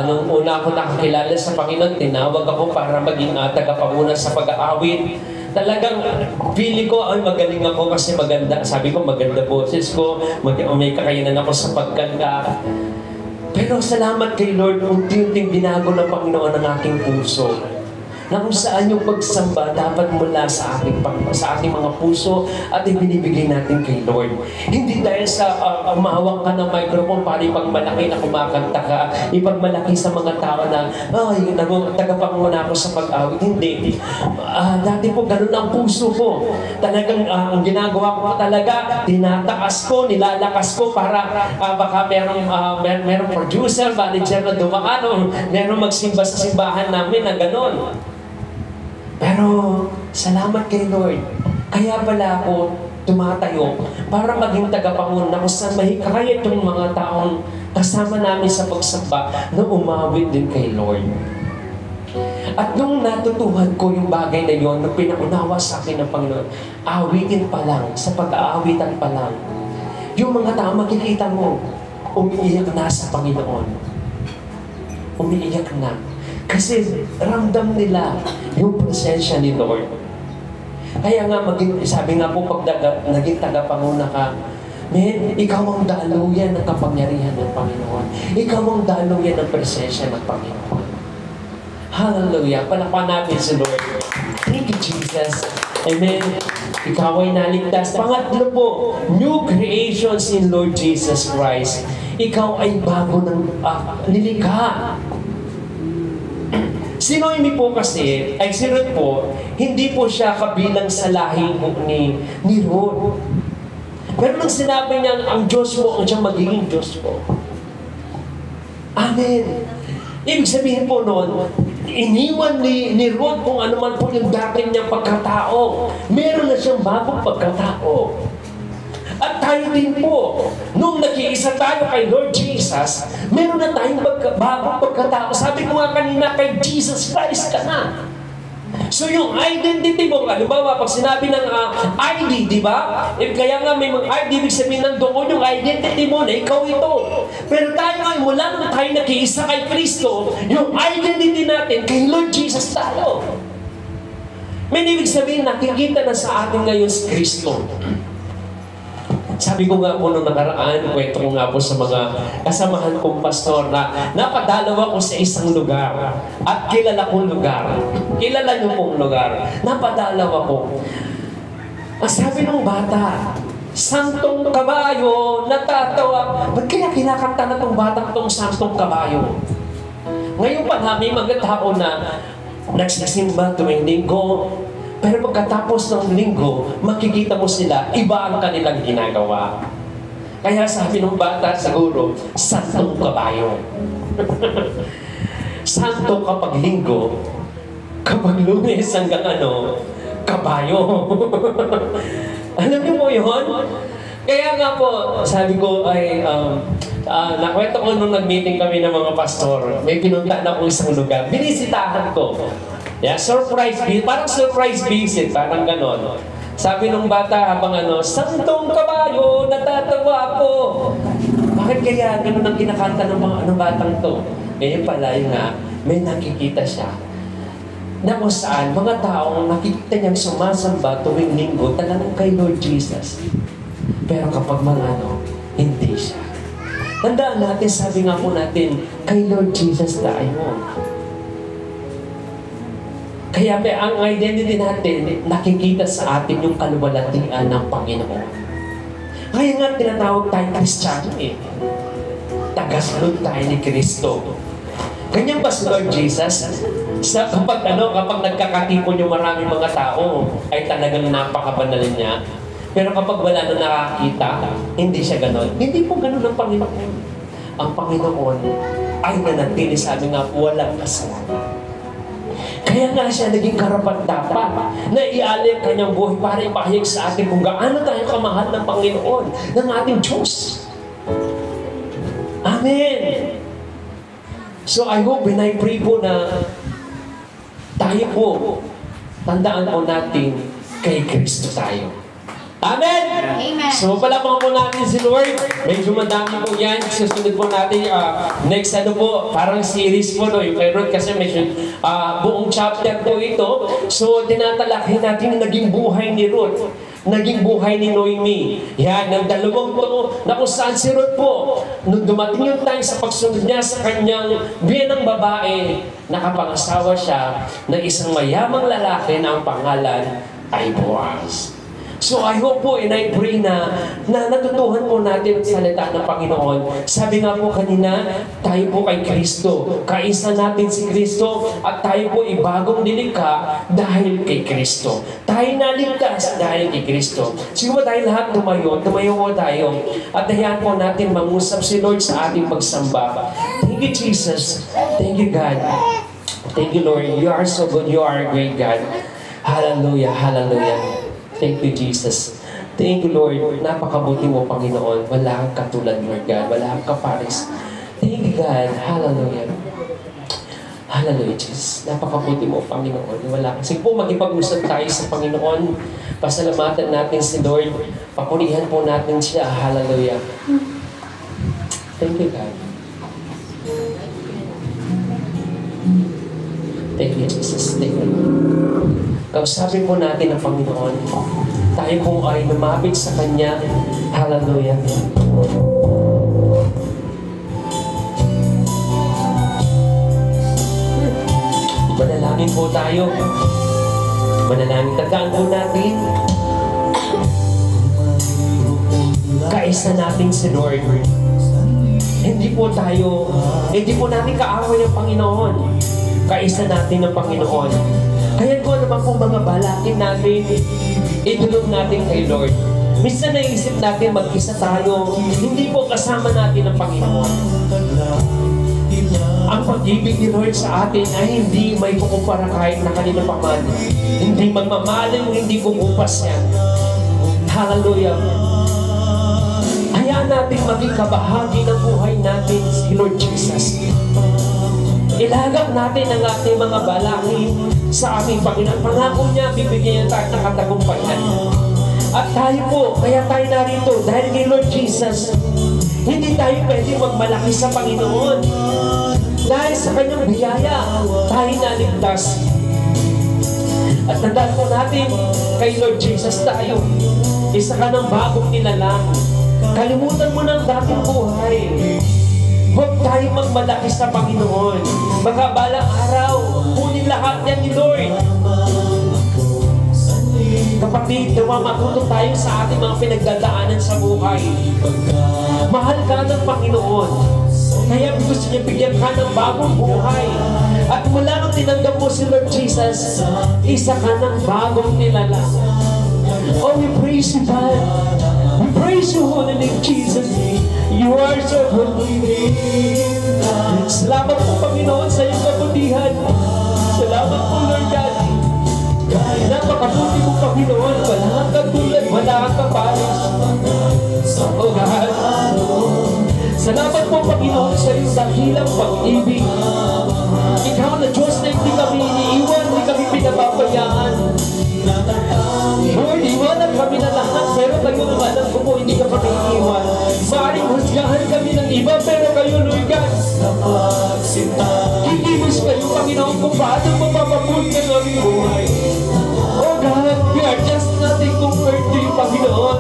Nung una ako nakakilala sa Panginoon, tinawag ako para maging tagapanguna sa pag-aawit. Talagang feeling ko, ay magaling ako kasi maganda. Sabi ko, maganda boses ko. May kakayanan ako sa pagkanta. Pero salamat kay Lord, unti-unting binago ng Panginoon ang aking puso. na kung saan yung pagsamba dapat mula sa ating mga puso at ibinibigay natin kay Lord. Hindi dahil sa umawak ka ng microphone para ipagmalaki na kumakanta ka, ipagmalaki sa mga tao na, ay, tagapanguna ako sa pag-awit. Hindi. Dati po, ganun ang puso ko. Talagang ang ginagawa ko talaga, tinataas ko, nilalakas ko para baka merong producer, manager na dumaan, merong magsimba sa simbahan namin na ganun. Pero, salamat kay Lord. Kaya pala ako tumatayo para maging tagapanguna kung saan mahikayat yung mga taong kasama namin sa pagsamba na umawit din kay Lord. At nung natutuhan ko yung bagay na yon, nung pinaunawa sa akin ng Panginoon, awitin pa lang, sa pag-aawitan pa lang, yung mga tao makikita mo, umiiyak na sa Panginoon. Umiiyak na. Kasi ramdam nila yung presensya ni Lord. Kaya nga, sabi nga po, pag naging tagapanguna ka, man, ikaw ang daluyan ng kapangyarihan ng Panginoon. Ikaw ang daluyan ng presensya ng Panginoon. Hallelujah! Palakpan natin si Lord. Thank you, Jesus. Amen. Ikaw ay naligtas. Pangatlo po, new creations in Lord Jesus Christ. Ikaw ay bago ng nilikha. Si Noemi po kasi, si Ruth po, hindi po siya kabilang sa lahi ni Ruth. Pero nang sinabi niya, ang Diyos mo, ang siyang magiging Diyos po. Amen. Ibig sabihin po noon, iniwan ni Ruth kung ano man po yung dating niyang pagkatao. Meron na siyang bagong pagkatao. At tayo din po, nung nag-iisa tayo kay Lord Jesus, meron na tayong bagong pagkatao. Sabi ko nga kanina, kay Jesus Christ ka na. So yung identity mo, halimbawa, pag sinabi ng ID, di ba? Kaya nga may mga ID, ibig sabihin ng doon yung identity mo na ikaw ito. Pero tayo nga, mula nung tayo nag-iisa kay Kristo, yung identity natin, kay Lord Jesus tayo. May ibig sabihin, nakikita na sa atin ngayon si Kristo. Sabi ko nga po nung nakaraan, kwento ko nga po sa mga kasamahan kong pastor na napadalaw ako sa isang lugar at kilala kong lugar. Kilala niyo pong lugar. Napadalaw ako. Sabi ng bata, Santong Kabayo, natatawa. Ba't kaya kinakanta na tong batang tong Santong Kabayo? Ngayon pa namin mga tao na nagsisimba tuwing linggo. Pero pagkatapos ng linggo, makikita mo sila, iba ang kanilang ginagawa. Kaya sabi ng bata siguro, Santong Kabayo. Santo kapag linggo, kapag Lunes hanggang kabayo. Alam niyo po yun? Kaya nga po, sabi ko ay, nakwento ko nung nag-meeting kami ng mga pastor, may pinunta na akong isang lugar, binisitahan ko. Yeah, surprise visit, parang surprise visit, parang ganon. Sabi nung bata habang Santong Kabayo, natatawa ako. Bakit kaya ganon ang kinakanta ng mga batang to? Ngayon pala yung may nakikita siya. Na kung saan, mga taong nakikita niyang sumasamba tuwing linggo, talagang kay Lord Jesus. Pero kapag hindi siya. Tandaan natin, sabi nga po natin, kay Lord Jesus tayo. Kaya ang identity natin, nakikita sa atin yung kaluwalhatian ng Panginoon. Kaya nga tinatawag tayo Kristiyano Tagasunod tayo ni Kristo. Ganyan ba si Lord Jesus? Kapag nagkakatipon yung maraming mga tao, ay talagang napakabanal niya. Pero kapag wala na nakakita, hindi siya ganon. Hindi po ganon ang Panginoon. Ang Panginoon ay nanatili, sabi nga, walang kasalanan. Kaya nga siya naging karapat-dapat na ialay ang kanyang buhay para ipahayag sa atin kung gaano tayo kamahal ng Panginoon, ng ating Diyos. Amen! So I hope and I pray po na tayo po, tandaan po natin kay Kristo tayo. Amen! Amen. So palapang po natin si Lord. Medyo madami po yan. Susunod po natin next po, parang series po yung kay Ruth kasi medyo buong chapter po ito. So tinatalakay natin yung naging buhay ni Ruth. naging buhay ni Noemi. Yan, ng 2 taon na kung saan si Ruth po, nung dumating yung time sa pagsunod niya sa kanyang biyenang babae, nakapangasawa siya ng isang mayamang lalaki na ang pangalan ay Boaz. So I hope po and I pray na natutuhan po natin ang salita ng Panginoon. Sabi nga po kanina, tayo po kay Kristo. Kaisa natin si Kristo at tayo po ibagong nilikha dahil kay Kristo. Tayo naligtas dahil kay Kristo. Siguro tayo lahat tumayo po tayo. At dahiyan po natin mangusap si Lord sa ating pagsamba. Thank you, Jesus. Thank you, God. Thank you, Lord. You are so good. You are a great God. Hallelujah. Hallelujah. Thank you, Jesus. Thank you, Lord. Napakabuti mo, Panginoon. Wala kang katulad, Lord God. Wala kang kapares. Thank you, God. Hallelujah. Hallelujah, Jesus. Napakabuti mo, Panginoon. Wala kang. Sige po, mag-ipag-usap tayo sa Panginoon. Pasalamatan natin si Lord. Papurihan po natin siya. Hallelujah. Thank you, God. Thank you, Jesus. Thank you, Lord. Kausapin po natin ang Panginoon. Tayo po ay lumapit sa Kanya. Hallelujah. Manalangin po tayo. Manalangin. Tandaan po natin. Kaisa natin si Lord. Hindi po natin kaaway ang Panginoon. Kaisa natin ang Panginoon. Kaya kung ano ba pong mga balakin natin, itulong natin kay Lord. Minsan naisip natin mag-isa tayo, hindi po kasama natin ang Panginoon. Ang pag-ibig ni Lord sa atin ay hindi may kukumpara kahit na kanina pa man. Hindi magmamaling, hindi kukupas yan. Hallelujah. Hayaan natin maging kabahagi ng buhay natin si Lord Jesus. Ilagak natin ang ating mga balaki sa aming Panginoon. Pangako niya, bibigyan niya tayo ng katagumpayan. At tayo po, kaya tayo narito, dahil kay Lord Jesus, hindi tayo pwede magmalaki sa Panginoon. Dahil sa kanyang biyaya, tayo naligtas. At tandaan po natin, kay Lord Jesus tayo, isa ka ng bagong nilalang. Kalimutan mo ng dating buhay. Huwag tayong magmalaki sa Panginoon. Baka balang araw, kunin lahat yan ni Lord. Kapatid, matuto tayo sa ating mga pinagdadaanan sa buhay. Mahal ka ng Panginoon. Kaya gusto niya bigyan ka ng bagong buhay. At mula nung tinanggap mo si Lord Jesus, isa ka ng bagong nilalang. Oh, we praise you, God. We praise you, holy name, Jesus. You are so good. Salamat po, Panginoon, sa iyong kabutihan. Salamat po, Lord God. Napakabuti mo, Panginoon. Wala kang katulad, wala kang kapares. Oh, God. Salamat po, Panginoon, sa iyong dakilang pag-ibig. Ikaw na Diyos na hindi kami iniiwan, hindi kami pinapabayaan. Lord, iwanan kami na lahat, pero kayo naman alam ko po, hindi ka kami iniiwan. Maaaring husgahan kami ng iba, pero kayo, Lord God, kikilos kayo, Panginoon, kung paano mapapabuti ng aming buhay. Oh God, we are just nothing compared to you, Panginoon.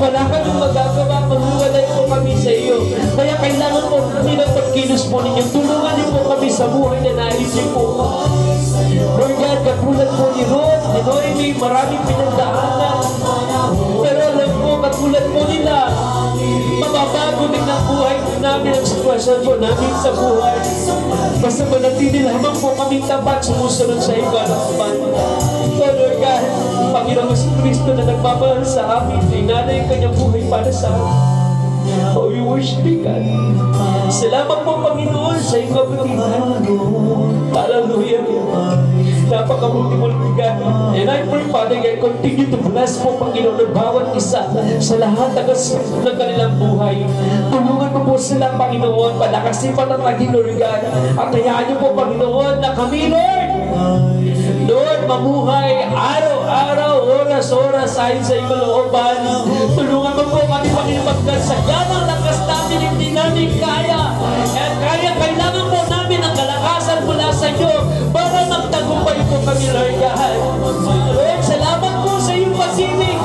Wala ka nang magagawa, maghiwalay po kami sa iyo. Kaya kailangan po kami ng pagkilos po ninyo. Tulungan niyo po kami sa buhay na nais niyo po. Lord God, katulad po ni Ruth, ni Noemi, maraming pinagdaanan. Pero alam po, katulad po nila, mababago din ang buhay po namin, ang sitwasyon po namin sa buhay. Basta manatili lamang po kaming tapat, sumusunod sa iyo, God of Man. So Lord God, Panginoong Kristo na nagmamahal sa amin, inanay ang kanyang buhay para sa amin. Oh, we worship you, God. Salamat po, Panginoon, sa iyong kabutihan. Hallelujah. Napakabuti mo, Lord God. And I pray, Father God, continue to bless po, Panginoon, ng bawat isa sa lahat ng kanilang buhay. Tulungan mo po sila, Panginoon, palakasin patatagin, Lord God. At hayaan niyo po, Panginoon, na kami, Lord, mamuhay araw-araw, oras-oras ayon sa iyong kalooban. Tulungan mo po kami, Panginoon, magkasagan ang lakas natin, hindi namin kaya. At kailangan po namin ang kalakasan mula sa iyo para magtagumpay po kami, Lord God. Lord, salamat po sa iyong pag-ibig.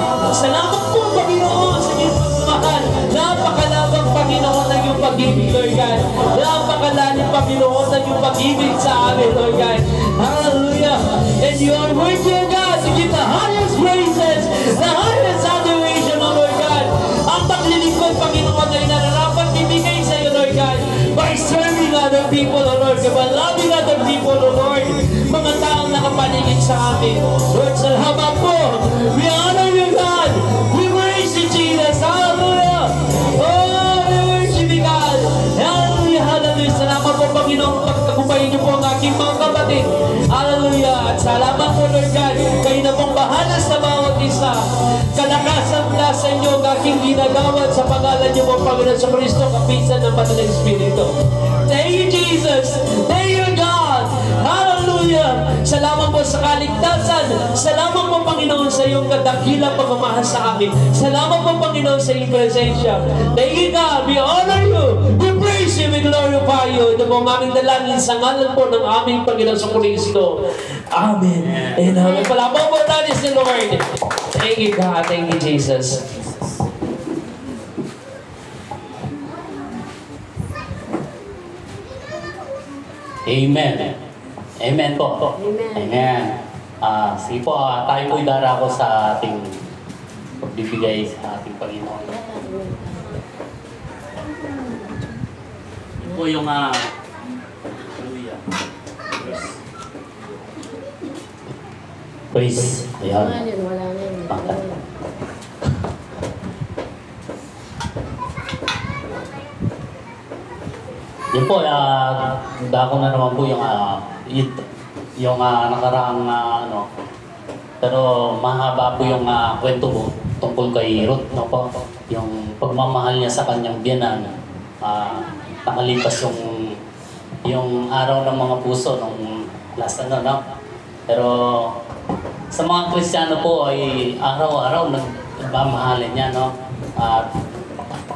pag-ibig, Lord God. Napakalalim, Panginoon, ng iyong pag-ibig sa amin, Lord God. Hallelujah. And you are worthy, O God, to give the highest praises, the highest adoration, O Lord God. Ang paglilingkod, Panginoon, ay nararapat bibigay sa iyo, Lord God, by serving other people, O Lord God, by loving other people, O Lord. Mga taong nakapaligid sa amin. Lord, salamat po. We honor you, God. We praise you, Jesus. Hallelujah. Oh, we worship you, God. Hallelujah, hallelujah. Salamat po, Panginoon, pagkakumpayin niyo po ang aking mga kapatid. Hallelujah. At salamat po, Lord God. Kayo na pong bahala sa bawat isa. Kalakasan mula sa inyo ang aking ginagawad sa pangalan niyo po, Panginoon sa Kristo, kapisan ng Banal na Espiritu. Thank you, Jesus. Thank you, God. Hallelujah. Salamat po sa kaligtasan. Salamat po, Panginoon, sa iyong kadakilang pagmamahal sa amin. Salamat po, Panginoon, sa iyong presensya. Thank you, God. We honor you. We praise you. We glorify you. Ito po ang aming dalangin sa ngalan po ng aming Panginoon sa Kristo. Amen. And amen. Palabang po natin si Lord. Thank you, God. Thank you, Jesus. Amen. Amen po. Amen. Amen. Sige po, tayo po'y darako sa ating pagbibigay sa ating Panginoon. Ito po yung hallelujah. Praise. Ayan. Wala na yun. Yun po, dako na naman po yung nakaraang ano. Pero mahaba po yung kwento po tungkol kay Ruth, no po. Yung pagmamahal niya sa kanyang biyanan, nakalipas yung araw ng mga puso nung last ano, no? Pero sa mga Kristiyano po ay araw-araw nagmamahalin niya, no? At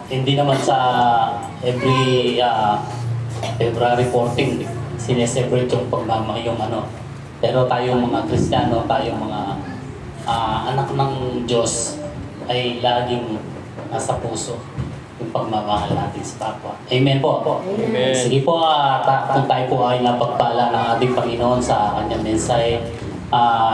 hindi naman sa every February 14 sineselebrate yung pagmamahal yung ano. Pero tayong mga Kristiyano, tayong mga anak ng Diyos ay laging nasa puso yung pagmamahal natin sa kapwa. Amen po. Amen. Sige po, kung tayo po ay napagpala ng ating Panginoon sa kanyang mensahe,